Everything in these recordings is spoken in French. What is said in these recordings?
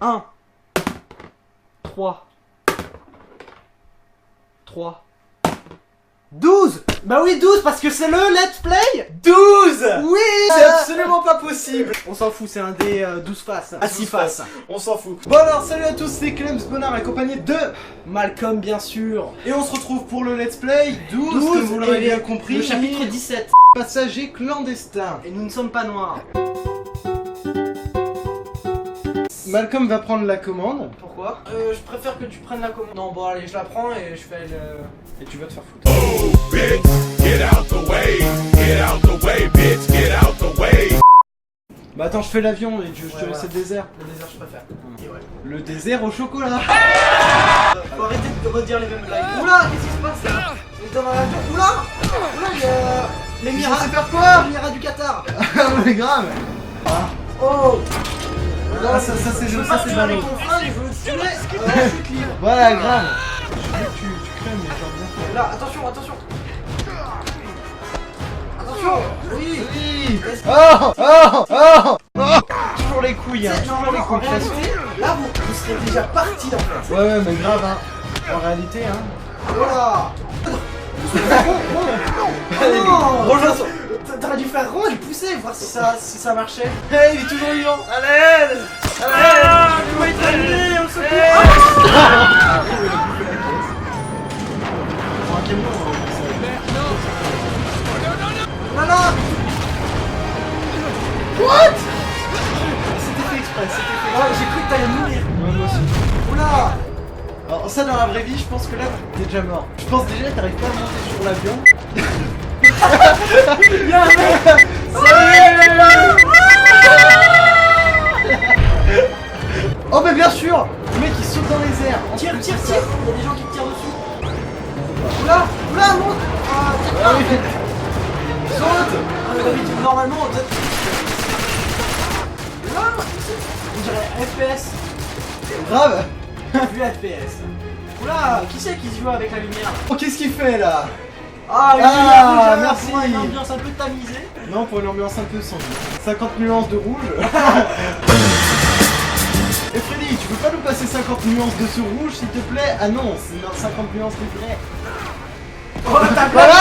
1 3 3 12. Bah oui 12 parce que c'est le let's play 12. Oui. C'est absolument pas possible. On s'en fout, c'est un des 12 faces. À 6 faces. On s'en fout. Bon alors, salut à tous, c'est Clems Bonnard accompagné de Malcolm bien sûr. Et on se retrouve pour le let's play 12, 12 comme vous l'aurez et bien compris. Le chapitre 17. Passager clandestin. Et nous ne sommes pas noirs. Malcolm va prendre la commande. Pourquoi je préfère que tu prennes la commande. Non bon allez je la prends et je fais le... Et tu vas te faire foutre. Oh, bitch, get out the way, bitch, get out the way. Bah attends, je fais l'avion et je te Ouais, laisse le désert. Le désert je préfère. Et ouais. Le désert au chocolat. Faut arrêter de redire les mêmes blagues. Oula, qu'est-ce qui se passe là? On est dans l'avion. Oula, il y a Mais l'émirat. je sais faire quoi? L'émirat du Qatar. Ah mais grave. Oh. Ah ça c'est Je veux ça pas c'est tuer avec ballot. mon flingue, je veux le tuer. Chute libre. Voilà grave. Je veux que tu crèmes mais genre bien fait. Là, attention, attention. Attention. Oui. Oui. Oh. Toujours les couilles hein. Non, Toujours les en couilles. réalité, là vous serez déjà parti en fait. Ouais mais grave hein. En réalité hein. Voilà. Allez, Non. rejoins-toi. T'aurais dû faire rond et pousser, voir si ça marchait. Hey, il est toujours vivant. À l'aide. Tu vas être amené, on le secoue. Pour un camion, Non, non. What? C'était fait exprès, c'était fait. Ouais, j'ai cru que t'allais mourir. Ouais, moi aussi. Oula. Alors ça dans la vraie vie, je pense que là t'es déjà mort. Je pense déjà que t'arrives pas à monter sur l'avion. Y'a un mec. Oh mais bien sûr. Le mec il saute dans les airs. Tire, tire, tire. Il y a des gens qui te tirent dessus. Oula, oula, monte. Ah, tire Ah pas. oui. Saute. Ah, mais d'habitude, normalement, on doit... Là, on dirait FPS. Grave. Vu FPS. Oula, qui c'est qui se joue avec la lumière? Oh qu'est-ce qu'il fait là? Ah, une Ah, lumière rouge, merci. pour une ambiance un peu tamisée. Non, pour une ambiance un peu sombre. 50 nuances de rouge. Et Freddy, tu peux pas nous passer 50 nuances de ce rouge s'il te plaît? Ah non, c'est 50 nuances de grès. Oh, t'as Voilà.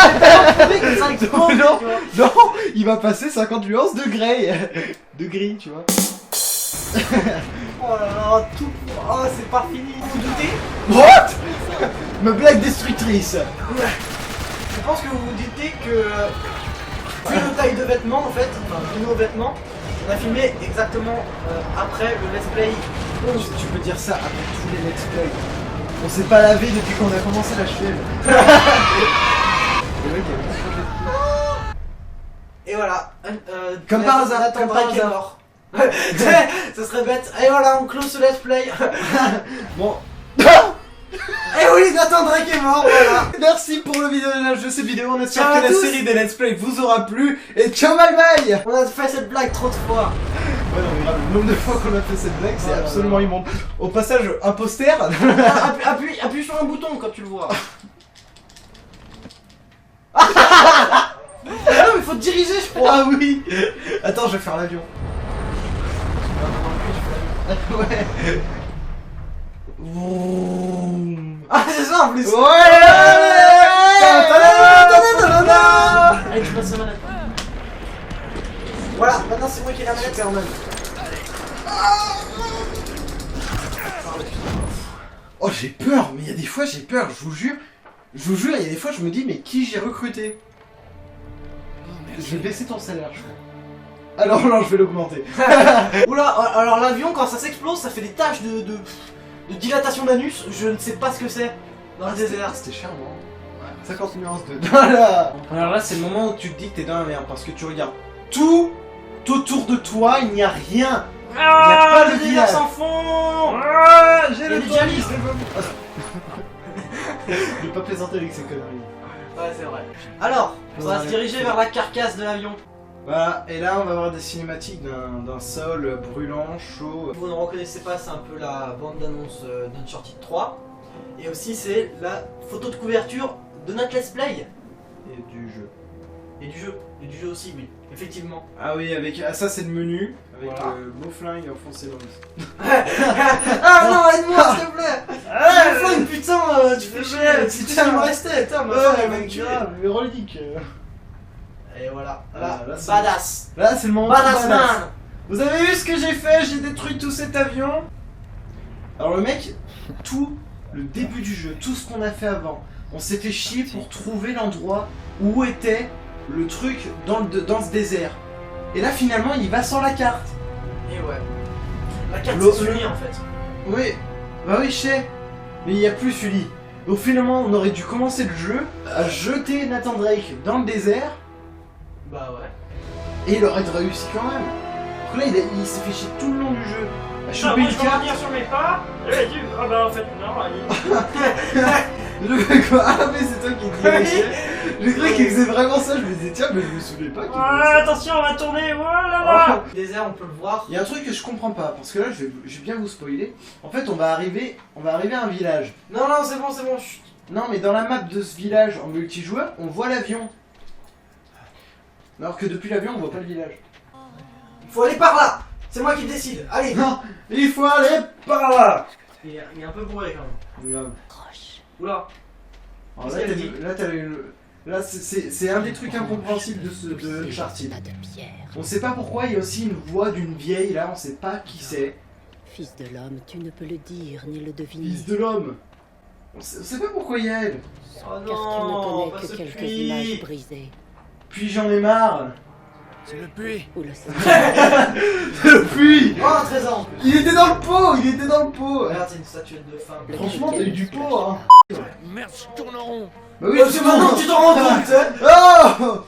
exactement. Non, non, il va passer 50 nuances de grey. De gris, tu vois. Oh là là, tout... Oh, c'est pas fini. Vous vous doutez? What? Ma blague destructrice. Je pense que vous vous doutez que... Vu nos tailles de vêtements, en fait, enfin, vu nos vêtements, on a filmé exactement après le let's play 11. Tu peux dire ça après tous les let's play. On s'est pas lavé depuis qu'on a commencé la cheville. Et voilà. Comme par hasard, Nathan comme par Drake est hasard. mort. Ce serait bête. Et voilà, on close ce let's play. Bon. Et oui, Nathan Drake est mort, voilà. Merci pour le visionnage de cette vidéo. On espère Ciao à que la tous. série des let's play vous aura plu. Et ciao bye bye. On a fait cette blague trop de fois. Ouais, non, mais grave, le nombre de fois qu'on a fait cette blague, c'est Oh là absolument là. immonde. Au passage, un poster. Appuie sur un bouton quand tu le vois. Non mais faut te diriger je crois. Ah oui. Attends, je vais faire l'avion. Ouais. Vroom. Ah c'est ça en plus. Ouais. Allez tu passes la manette. Voilà, maintenant c'est moi qui ai la manette. Superman. Oh j'ai peur, mais il y a des fois j'ai peur, je vous jure. Je vous jure, il y a des fois je me dis mais qui j'ai recruté? Je vais baisser ton salaire, je crois. Alors non, je vais l'augmenter. Oula, alors l'avion quand ça s'explose ça fait des taches de dilatation d'anus, je ne sais pas ce que c'est dans le désert. C'était charmant. 50 nuances de... Voilà. Alors là c'est le moment où tu te dis que t'es dans la merde, parce que tu regardes tout autour de toi, il n'y a rien. Il n'y a pas le désert village. sans fond. Ah, j'ai Il y a le du temps. dialyse. Je vais pas plaisanter avec ces conneries. Ouais c'est vrai. Alors, on va se diriger vers la carcasse de l'avion. Voilà, et là on va avoir des cinématiques d'un sol brûlant, chaud. Vous ne reconnaissez pas, c'est un peu la bande d'annonce d'Uncharted 3. Et aussi c'est la photo de couverture de notre let's play. Et du jeu. Et du jeu aussi oui. Effectivement. Ah oui, avec ça c'est le menu, avec Voilà. beau flingue enfoncé dans le... Ah non, aide-moi s'il te plaît. Ah, flingue, putain, tu fais chier. Si tu putain. me restais, putain, ma femme elle va me tuer. mais relique. Et voilà, Ah, là, là, c'est- badass. Là c'est le moment Badass tout man. Vous avez vu ce que j'ai fait? J'ai détruit tout cet avion. Alors le mec, tout le début du jeu, tout ce qu'on a fait avant, on s'est fait chier pour trouver l'endroit où était le truc dans ce désert. Et là finalement il va sans la carte. Et ouais. La carte Le- c'est Sully en fait. Oui, bah oui je sais. Mais il n'y a plus Sully. Donc finalement on aurait dû commencer le jeu à jeter Nathan Drake dans le désert Bah ouais. et il aurait réussi quand même. Donc là il s'est fait chier tout le long du jeu. À choper moi, une je vais carte. revenir sur mes pas. J'avais dit, ah bah en fait, non, Ah mais c'est toi qui dirigeais. J'ai cru qu'il faisait vraiment ça, je me disais tiens mais je me souvenais pas qu'il faisait ça. attention, on va tourner, voilà. Le désert, on peut le voir. Il y a un truc que je comprends pas, parce que là je vais bien vous spoiler. En fait on va arriver à un village. Non, non, c'est bon, chut. Non mais dans la map de ce village en multijoueur, on voit l'avion. Alors que depuis l'avion on voit pas le village. Faut aller par là. C'est moi qui décide. Allez. Non, il faut aller par là. Il est un peu bourré quand même. Regarde. Oula. Alors Qu'est-ce qu'elle dit là t'as là c'est un des trucs incompréhensibles de Uncharted. On sait pas pourquoi, il y a aussi une voix d'une vieille là, on sait pas qui c'est. Fils de l'homme, tu ne peux le dire ni le deviner. Fils de l'homme. On sait pas pourquoi il y a elle. Oh Car tu non, ne pas connais ce que quelques puits. images brisées. Puis j'en ai marre. C'est le puits. Ou le sang. Le puits. Oh, un trésor en plus. Il était dans le pot, il était dans le pot. Regarde, c'est une statuette de femme. Franchement, t'as eu du pot, hein. Merde, je tourne en rond. Bah oui, C'est maintenant que tu t'en rends compte, hein. Oh.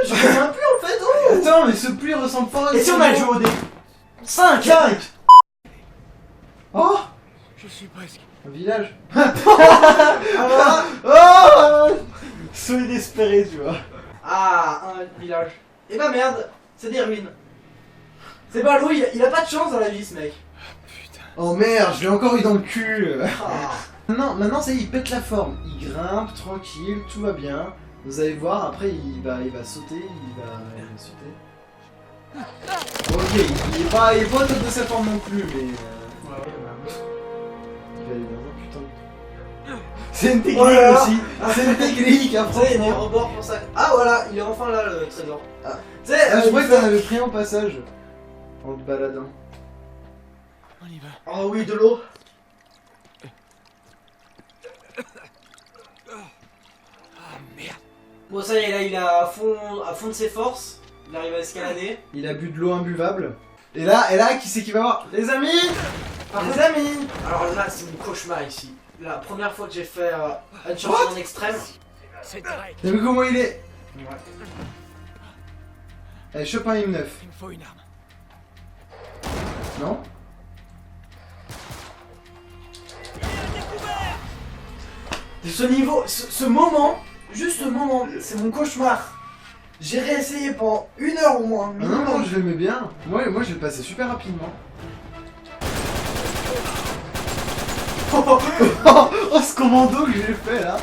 Je fais un puits en fait, oh. Attends, mais ce puits ressemble pas à... Et si on a joué au dé 5. 5. Oh. Je suis presque. Un village. Ah, Oh. Sois inespéré, tu vois. ah, un village. Et bah merde, c'est des ruines. C'est pas Louis, il a pas de chance dans la vie ce mec. Oh merde, je l'ai encore eu dans le cul. Ah. Maintenant ça y est, il pète la forme. Il grimpe, tranquille, tout va bien. Vous allez voir, après il va sauter, il va sauter. Ok, il est pas au top de sa forme non plus, mais... il va aller dans un putain de... C'est une technique Oh là là. aussi. C'est une technique, hein, Ça y est, il est franchement. en bord pour ça. Ah voilà, il est enfin là le trésor. Ah. Tu sais, Ah, je il crois que fait- t'en avais pris en passage. En te baladant. On y va. Oh oui, de l'eau. Ah merde. Bon, ça y est, là, il est à fond de ses forces. Il arrive à escalader. Il a bu de l'eau imbuvable. Et là, qui c'est qui va voir? Les amis. Les amis. Alors là, c'est mon cauchemar ici. La première fois que j'ai fait Uncharted en extrême. C'est Drake. T'as vu comment il est? Ouais. Allez, chope un M9. Il me faut une arme. Non? Ce niveau, ce moment, juste ce moment, c'est mon cauchemar. J'ai réessayé pendant 1 heure au moins. Ah non, non, je l'aimais bien. Moi, je le passais super rapidement. Oh, ce commando que j'ai fait là.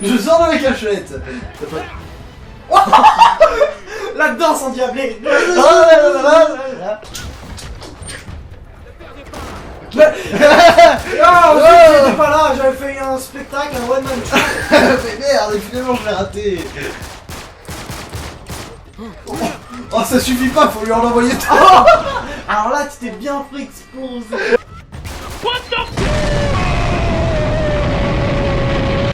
Je sors dans la cachette. T'as pas... La danse endiablée. Ah, là, là, là, là. Ah, oui, j'étais pas là, j'avais fait un spectacle, un one man show. Mais merde, et finalement je l'ai raté. Oh, ça suffit pas, faut lui en envoyer trois. Alors là, tu t'es bien fait exploser.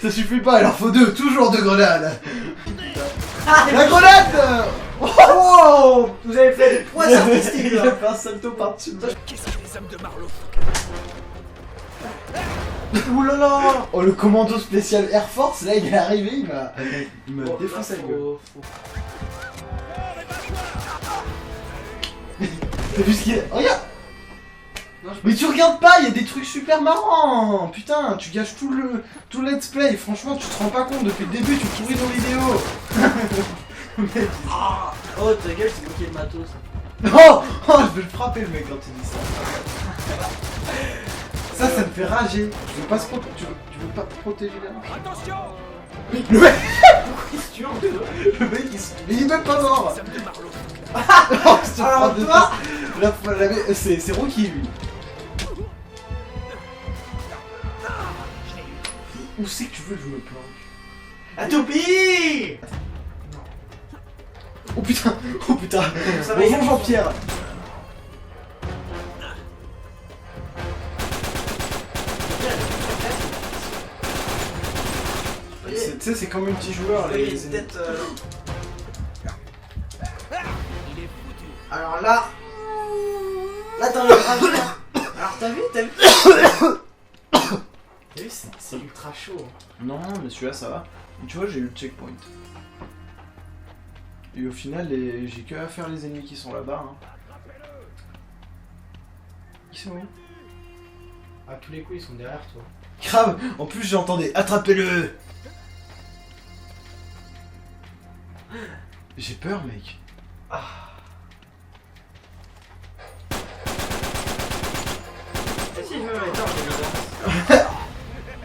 Ça suffit pas, il en faut 2, toujours 2 grenades. La grenade. Oh, vous avez fait des points artistiques Il a là. fait un salto par-dessus. Qu'est-ce que les hommes de Marlowe? Ouh là là. Oh, le commando spécial Air Force, là il est arrivé, il m'a Bon, défoncé là, la gueule. faut- T'as vu ce qu'il est? Regarde. Non, je- Mais tu regardes pas, il y a des trucs super marrants. Putain, tu gâches tout le let's play. Franchement, tu te rends pas compte, depuis le début, tu pourris nos vidéos. Ah. Oh, ta gueule, c'est moi qui ai le matos. Oh, oh, je vais le frapper le mec quand il dit ça. Ça me fait rager. Tu veux pas, tu veux pas protéger la... Attention. Le mec, Qu'est-ce que tu en veux? le mec mais il est même pas mort. Oh, je te Alors, prends de toi c'est Rocky lui. Où c'est que tu veux que je me planque? La toupie! Oh putain, oh putain. Ça va, Bonjour il- Jean-Pierre. Tu sais, c'est comme un petit joueur. Oui, Les... c'est peut-être. Alors là. Là, t'en as un bien. Alors, t'as vu? T'as vu, c'est ultra chaud. Non, mais celui-là ça va. Mais tu vois, j'ai eu le checkpoint. Et au final, j'ai que à faire les ennemis qui sont là-bas. Hein. Ils sont où? À tous les coups, ils sont derrière toi. Grave. En plus, j'entendais attrapez-le. J'ai peur, mec. Et si je me mets dans les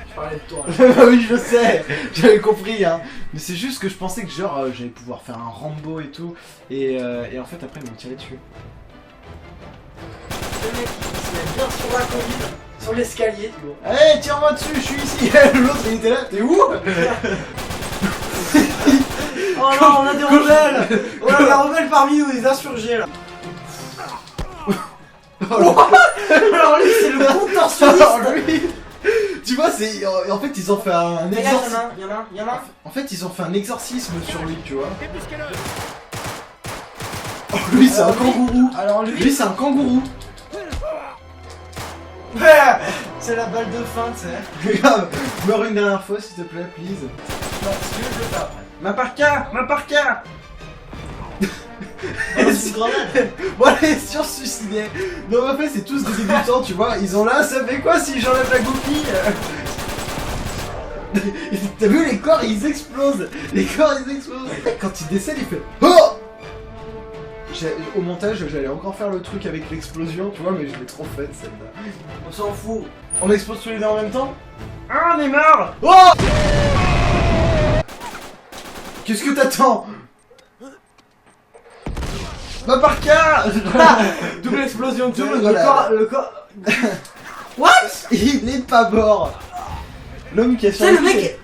Je parlais de toi. Bah oui, je sais, j'avais compris, hein. Mais c'est juste que je pensais que genre j'allais pouvoir faire un Rambo et tout, et en fait après ils m'ont tiré dessus. Le mec, il se met bien sur la colline, sur l'escalier, tu vois. Allez, tire-moi dessus, je suis ici. L'autre il était là, t'es où? Oh non, on a des rebelles. On a des rebelles parmi nous, des insurgés là. Alors lui, c'est le contorsionniste. Alors lui, tu vois, c'est en fait ils ont fait un Regarde, exorcisme. il y en a un. En fait ils ont fait un exorcisme sur lui, tu vois. Oh, lui c'est un kangourou. Alors Lui c'est un kangourou. c'est la balle de fin, tu sais. Regarde, meurs une dernière fois s'il te plaît, please. Bah, si tu veux, je le fais après. Ma parka, ma parka. Balance une grenade. Bon allez, sur se suicider. Non mais en fait c'est tous des débutants, tu vois. Ils ont là, ça fait quoi si j'enlève la goupille? T'as vu les corps ils explosent. Les corps ils explosent. Quand il décède il fait oh. Au montage j'allais encore faire le truc avec l'explosion, tu vois, mais je l'ai trop faite celle-là. On s'en fout. On explose tous les deux en même temps? Ah on est marre. Oh. Qu'est-ce que t'attends? Ma parka. Double explosion, tu Double vois. grenade. Le corps. What? Il est pas mort. L'homme qui a Tu sais, le survécu. mec.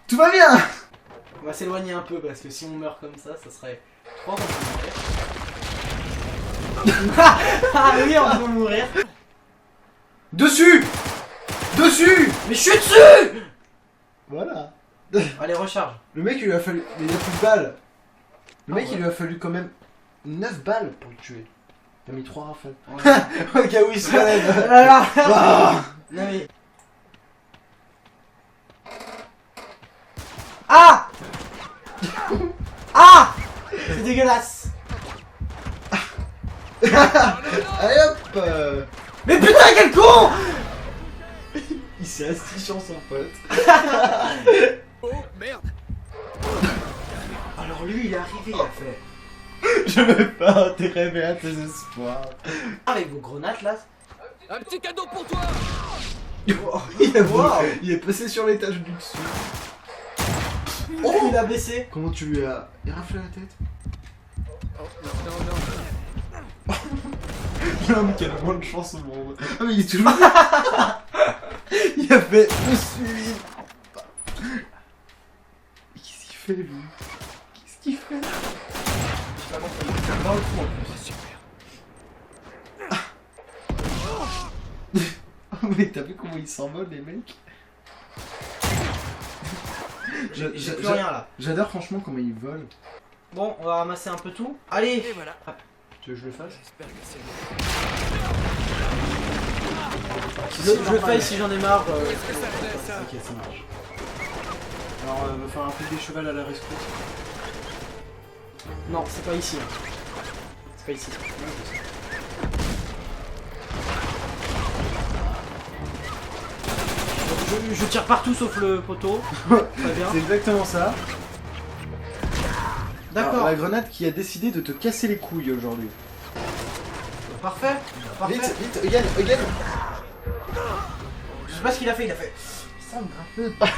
Tout va bien. On va s'éloigner un peu parce que si on meurt comme ça serait trop compliqué. Ah oui, on peut mourir. Dessus. Dessus. Mais je suis dessus. Voilà. Allez, recharge. Le mec il lui a fallu... Il a plus de balles. Le mec Ah ouais. il lui a fallu quand même 9 balles pour le tuer. T'as mis 3 rafales. Ouais. Au cas où il se relève. Alors, Ah. non mais. Ah. Ah. C'est dégueulasse. Allez hop. Mais putain, quel con. Il s'est assis sur son pote. Alors lui, il est arrivé, il a fait. Je veux pas intérêt mais à tes espoirs. Avec vos grenades là. Un petit cadeau pour toi. Il est passé sur l'étage du dessus. Oh, il a baissé. Comment tu lui as raflé la tête? L'homme qui a le moins de chance au monde. Ah mais il est toujours... Il a fait... Je suis... Qu'est-ce qu'il fait lui? Qu'est-ce qu'il fait? Dans le trou en plus. Oh mais t'as vu comment ils s'envolent les mecs? J'ai plus rien là. J'adore franchement comment ils volent. Bon, on va ramasser un peu tout. Allez. Et voilà. Tu veux que je le fasse? J'espère que c'est Je le fais si j'en ai marre. Qu'est-ce que ça fait ça? Ok, ça marche. Alors, va falloir appeler des chevals à la rescousse. Non, c'est pas ici. Hein. C'est pas ici. Je tire partout sauf le poteau. Très bien. C'est exactement ça. Alors, D'accord. la grenade qui a décidé de te casser les couilles aujourd'hui. Parfait. Parfait. Vite, vite, again, again. Je sais pas ce qu'il a fait. Il a fait. Ça. ça me grave.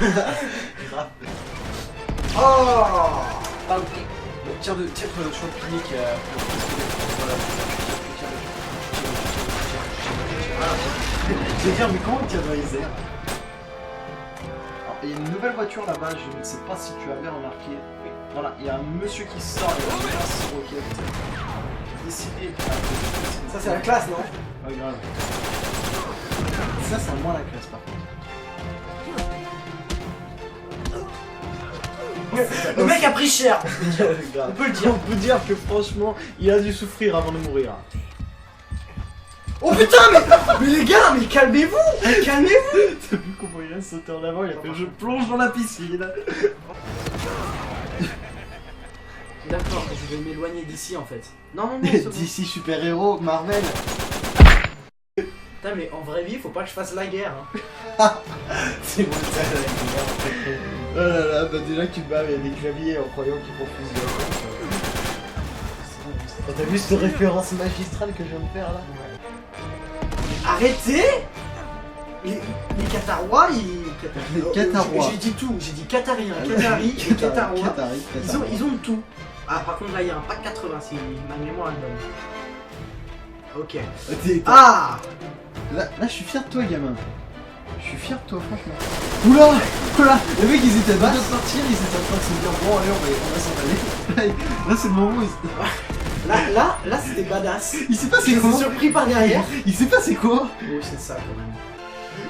Grave. Oh pardon. Bon, tire le champignon qui a... Voilà. Je vais dire, mais comment on tire dans les airs? Alors, il y a une nouvelle voiture là-bas, je ne sais pas si tu avais remarqué. Voilà, il y a un monsieur qui sort et il a une roquette. Décidé. Ça, c'est la classe, non? Pas grave. Ça, c'est moins la classe par contre. Le mec a pris cher. On peut le dire. On peut dire que franchement, il a dû souffrir avant de mourir. Oh putain, mais les gars, mais calmez-vous. Calmez-vous. T'as vu comment il a sauté en avant? Il a fait je plonge dans la piscine. D'accord, je vais m'éloigner d'ici en fait. Non, c'est bon. DC super-héros, Marvel. Putain, mais en vraie vie, faut pas que je fasse la guerre. Hein. C'est bon, ça, la guerre. Oh là là, bah déjà que tu te bats avec des claviers en croyant qu'ils font fusion. T'as vu cette référence magistrale que je viens de faire là? Arrêtez. Les Qatarois, Les Qatarois. J'ai dit tout, j'ai dit Qatariens, Qataris et Qatarois. Ils ont tout. Ah, par contre, là, il y a un pack 80 si ma mémoire est bonne. Ok. Ah. Là, je suis fier de toi, gamin. Je suis fier de toi, franchement. Oula. Oula. Les mecs, ils étaient à deux de partir, ils étaient en train de se dire bon, allez, on va s'en aller. Là, c'est le moment où ils... Là, c'était badass. Il s'est passé Ils quoi? sont surpris par derrière. Il s'est passé quoi? Oui, c'est ça quand même.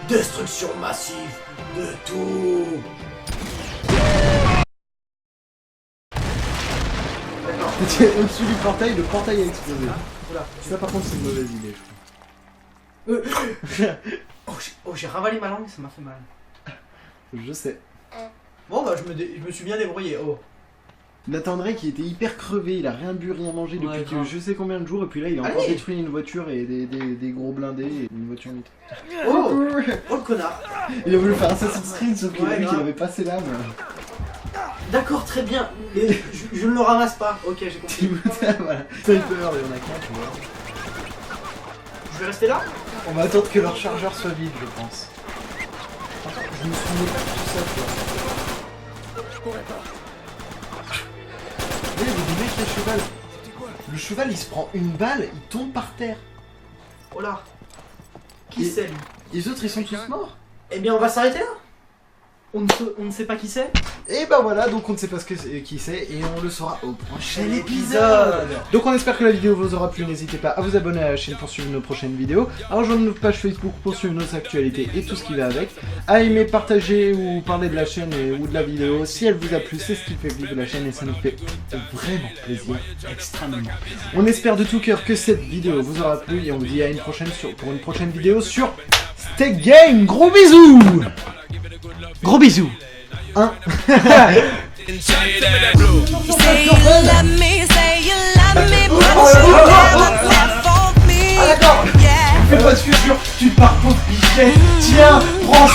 Destruction massive de tout. D'accord. Au-dessus du portail, le portail a explosé. Oula. Ça, par contre, c'est une mauvaise idée, je Oh, j'ai ravalé ma langue, ça m'a fait mal. crois. Je sais. Bon, bah, je me suis bien débrouillé. Oh. Nathan qui était hyper crevé, il a rien bu, rien mangé depuis Ouais, que grave. je sais combien de jours, et puis là, il a Allez. encore détruit une voiture et des gros blindés et une voiture mythe. Oh, oh le connard. Il a voulu faire Assassin's Creed, sauf qu'il a Ouais, vu qu'il grave. avait passé l'âme. D'accord, très bien. Mais je ne le ramasse pas. Ok, j'ai compris. Voilà. Sniper, il y en a qu'un, tu vois. Je vais rester là. On va attendre que leur chargeur soit vide, je pense. Attends, je me souvenais pas de tout ça, tu vois. Je pourrais pas. Il y avait des mecs à cheval. Le cheval, il se prend une balle, il tombe par terre. Oh là. Qui Et- c'est lui? Les autres, ils sont tous morts. Eh bien, on va s'arrêter là. On ne sait pas qui c'est. Et bah voilà, donc on ne sait pas qui c'est et on le saura au prochain Quel épisode. Donc on espère que la vidéo vous aura plu, n'hésitez pas à vous abonner à la chaîne pour suivre nos prochaines vidéos, à rejoindre notre page Facebook pour suivre nos actualités et tout ce qui va avec, à aimer, partager ou parler de la chaîne ou de la vidéo si elle vous a plu, c'est ce qui fait vivre la chaîne et ça nous fait vraiment plaisir, extrêmement plaisir. On espère de tout cœur que cette vidéo vous aura plu et on vous dit à une prochaine pour une prochaine vidéo sur Steak Game. Gros bisous. Gros bisous. Hein? Say that blue. Say you love me, but you never care for me. Ah d'accord. Yeah. Fais pas de futur, tu pars pour piquet. Tiens, prends